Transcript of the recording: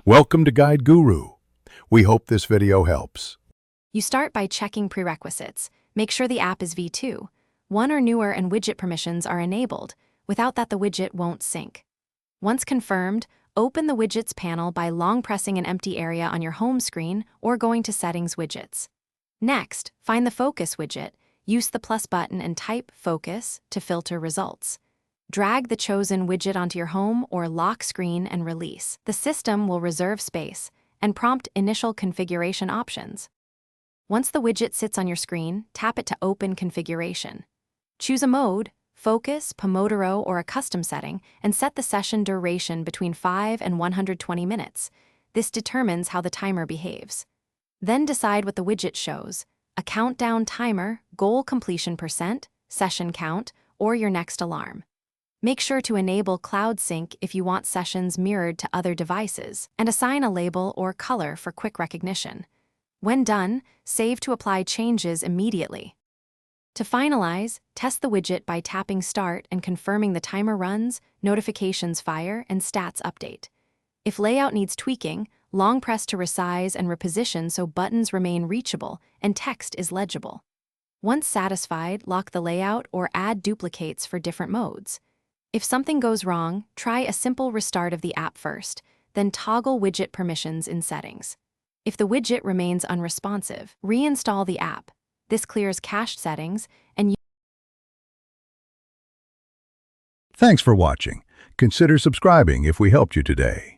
Welcome to Guide Guru. We hope this video helps. You start by checking prerequisites. Make sure the app is v2. One or newer and widget permissions are enabled. Without that, the widget won't sync. Once confirmed, open the Widgets panel by long pressing an empty area on your home screen or going to Settings Widgets. Next, find the Focus widget. Use the plus button and type Focus to filter results. Drag the chosen widget onto your home or lock screen and release. The system will reserve space and prompt initial configuration options. Once the widget sits on your screen, tap it to open configuration. Choose a mode, Focus, Pomodoro, or a custom setting, and set the session duration between 5 and 120 minutes. This determines how the timer behaves. Then decide what the widget shows: a countdown timer, goal completion percent, session count, or your next alarm. Make sure to enable Cloud Sync if you want sessions mirrored to other devices, and assign a label or color for quick recognition. When done, save to apply changes immediately. To finalize, test the widget by tapping Start and confirming the timer runs, notifications fire, and stats update. If layout needs tweaking, long press to resize and reposition so buttons remain reachable and text is legible. Once satisfied, lock the layout or add duplicates for different modes. If something goes wrong, try a simple restart of the app first, then toggle widget permissions in Settings. If the widget remains unresponsive, reinstall the app. This clears cached settings and Thanks for watching. Consider subscribing if we helped you today.